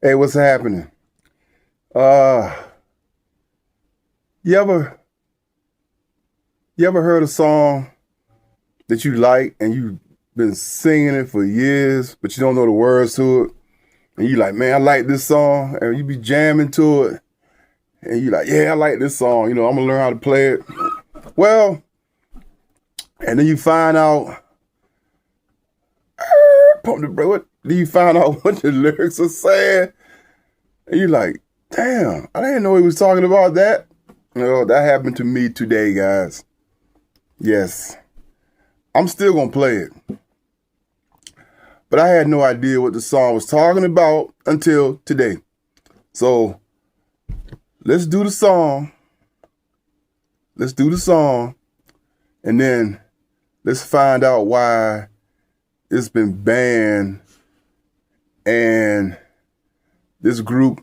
Hey, what's happening? Uh, you ever you ever heard a song that you like and you've been singing it for years, but you don't know the words to it, and you like, man, I like this song, and you be jamming to it, and you like, yeah, I like this song. I'm gonna learn how to play it. Well, and then you find out, pump the brake. What? Then you find out what the lyrics are saying, and you like, damn, I didn't know he was talking about that. That happened to me today, guys. Yes. I'm still gonna play it. But I had no idea what the song was talking about until today. So let's do the song. Let's do the song. And then let's find out why it's been banned and this group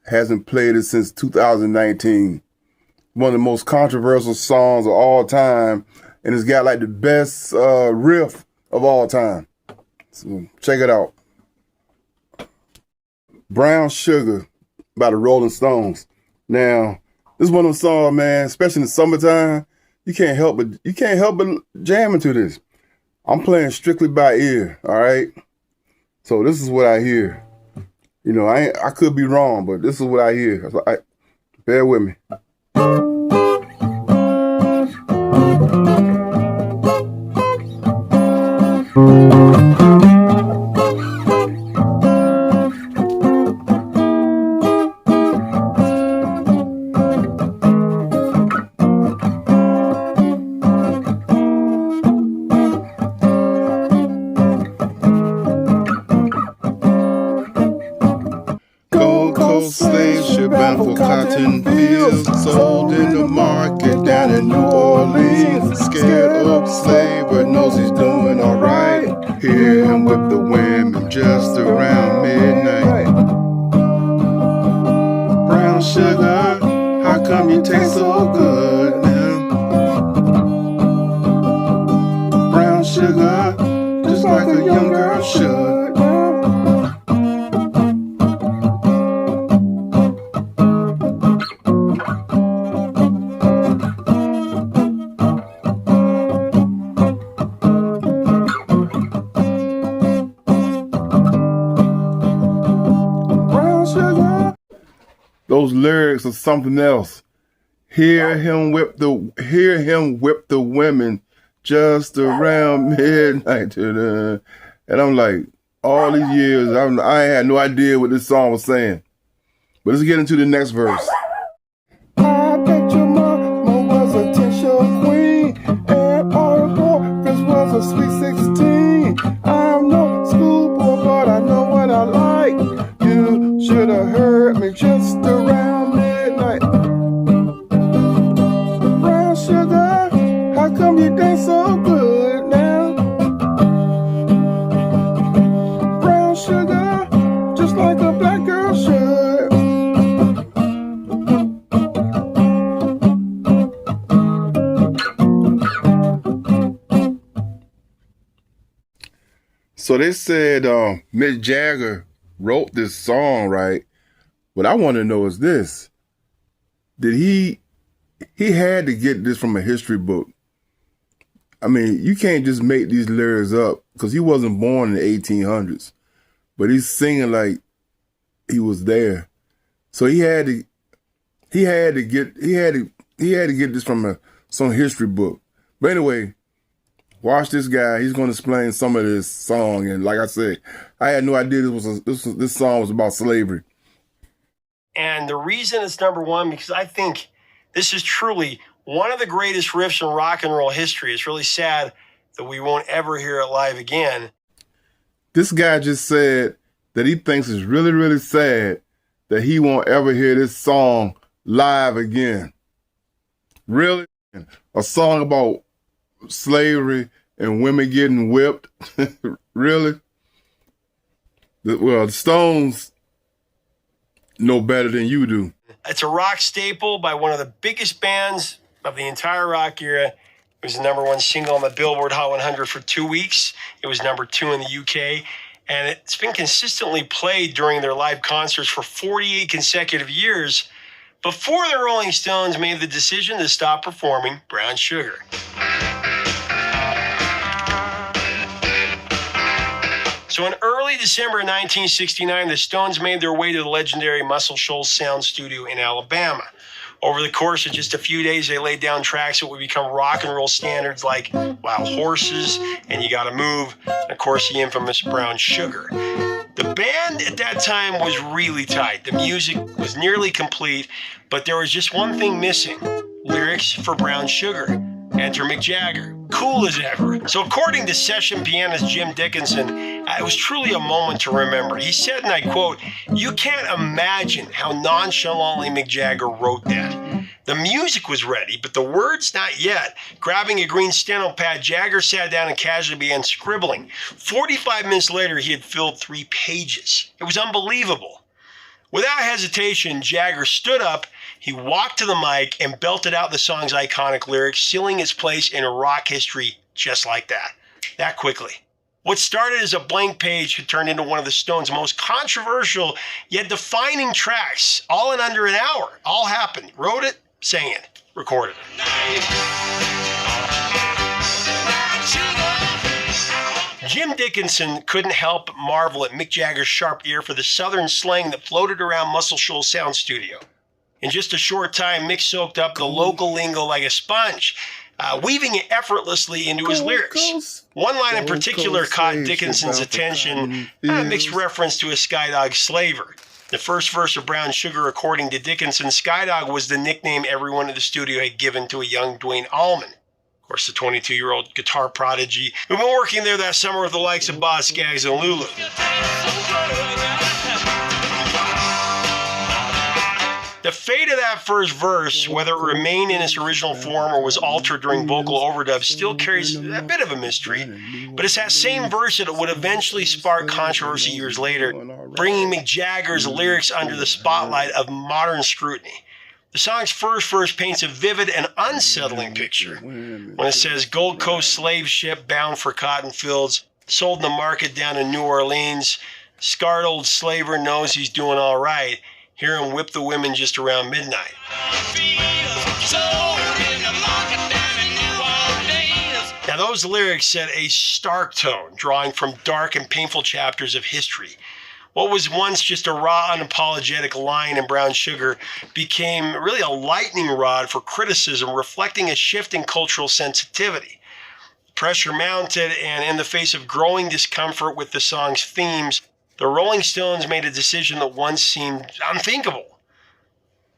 hasn't played it since 2019. One of the most controversial songs of all time. And it's got like the best riff of all time. So check it out. Brown Sugar by the Rolling Stones. Now, this is one of those songs, man, especially in the summertime, you can't help but jam into this. I'm playing strictly by ear, all right? So this is what I hear. I could be wrong, but this is what I hear. Bear with me. Gold Coast slave ship bound for cotton fields, sold in the market down in New Orleans. Scared of slave, but knows he's doing alright. Hear him whip the women just around midnight. Brown sugar, how come you taste so good now? Brown sugar, just like a young girl should. Those lyrics are something else. Hear him whip the women just around midnight. And I'm like, all these years, I had no idea what this song was saying. But let's get into the next verse. I bet your mama was a 10-show queen, and all the boys was a sweet 16. I'm no schoolboy, but I know what I like. You should have heard me just around midnight. Brown sugar, how come you dance so good now? Brown sugar, just like a black girl should. So they said Mick Jagger wrote this song, right? What I want to know is this. Did he had to get this from a history book. I mean, you can't just make these lyrics up because he wasn't born in the 1800s, but he's singing like he was there. So he had to get this from some history book. But anyway, watch this guy. He's going to explain some of this song. And like I said, I had no idea this song was about slavery. And the reason it's number one, because I think this is truly one of the greatest riffs in rock and roll history. It's really sad that we won't ever hear it live again. This guy just said that he thinks it's really, really sad that he won't ever hear this song live again. Really? A song about slavery and women getting whipped? Really? Well, the Stones know better than you do. It's a rock staple by one of the biggest bands of the entire rock era. It was the number one single on the Billboard Hot 100 for 2 weeks. It was number 2 in the UK. and it's been consistently played during their live concerts for 48 consecutive years before the Rolling Stones made the decision to stop performing Brown Sugar. So in early December 1969, the Stones made their way to the legendary Muscle Shoals Sound Studio in Alabama. Over the course of just a few days, they laid down tracks that would become rock and roll standards like Wild Horses and You Gotta Move, and of course the infamous Brown Sugar. The band at that time was really tight. The music was nearly complete, but there was just one thing missing: lyrics for Brown Sugar. Enter Mick Jagger, cool as ever. So according to session pianist Jim Dickinson, it was truly a moment to remember. He said, and I quote, "You can't imagine how nonchalantly Mick Jagger wrote that. The music was ready, but the words not yet. Grabbing a green steno pad, Jagger sat down and casually began scribbling. 45 minutes later, he had filled 3 pages. It was unbelievable. Without hesitation, Jagger stood up, he walked to the mic and belted out the song's iconic lyrics, sealing its place in rock history just like that quickly. What started as a blank page had turned into one of the Stones' most controversial yet defining tracks, all in under an hour. All happened. Wrote it, sang it, recorded it. Jim Dickinson couldn't help but marvel at Mick Jagger's sharp ear for the southern slang that floated around Muscle Shoals Sound Studio. In just a short time, Mick soaked up the local lingo like a sponge, weaving it effortlessly into his lyrics. One line in particular caught Dickinson's attention, Mick's reference to a Skydog slaver. The first verse of Brown Sugar, according to Dickinson, Skydog was the nickname everyone in the studio had given to a young Duane Allman. Of course, the 22-year-old guitar prodigy who'd been working there that summer with the likes of Boz Scaggs and Lulu. The fate of that first verse, whether it remained in its original form or was altered during vocal overdubs, still carries a bit of a mystery. But it's that same verse that would eventually spark controversy years later, bringing Mick Jagger's lyrics under the spotlight of modern scrutiny. The song's first verse paints a vivid and unsettling picture when it says, "Gold Coast slave ship bound for cotton fields, sold in the market down in New Orleans. Scarred old slaver knows he's doing all right. Hear him whip the women just around midnight." Now those lyrics set a stark tone, drawing from dark and painful chapters of history. What was once just a raw, unapologetic line in Brown Sugar became really a lightning rod for criticism, reflecting a shift in cultural sensitivity. Pressure mounted, and in the face of growing discomfort with the song's themes, the Rolling Stones made a decision that once seemed unthinkable.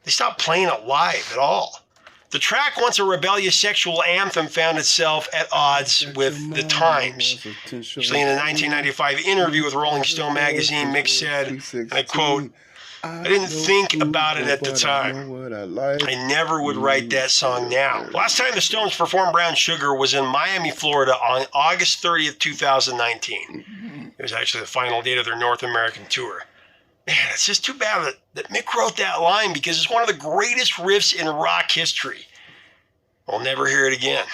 They stopped playing it live at all. The track, once a rebellious sexual anthem, found itself at odds with the times. Actually, in a 1995 interview with Rolling Stone magazine, Mick said, and I quote, "I didn't think about it at the time. I never would write that song now." Last time the Stones performed Brown Sugar was in Miami, Florida on August 30th, 2019. It was actually the final date of their North American tour. Man, it's just too bad that Mick wrote that line, because it's one of the greatest riffs in rock history. We'll never hear it again.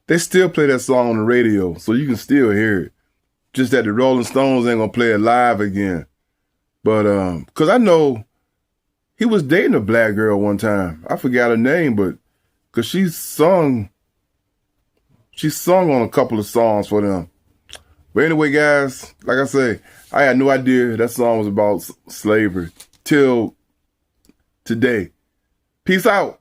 They still play that song on the radio, so you can still hear it. Just that the Rolling Stones ain't gonna play it live again. But, cause I know he was dating a black girl one time. I forgot her name, but, cause she sung on a couple of songs for them. But anyway, guys, like I say, I had no idea that song was about slavery till today. Peace out.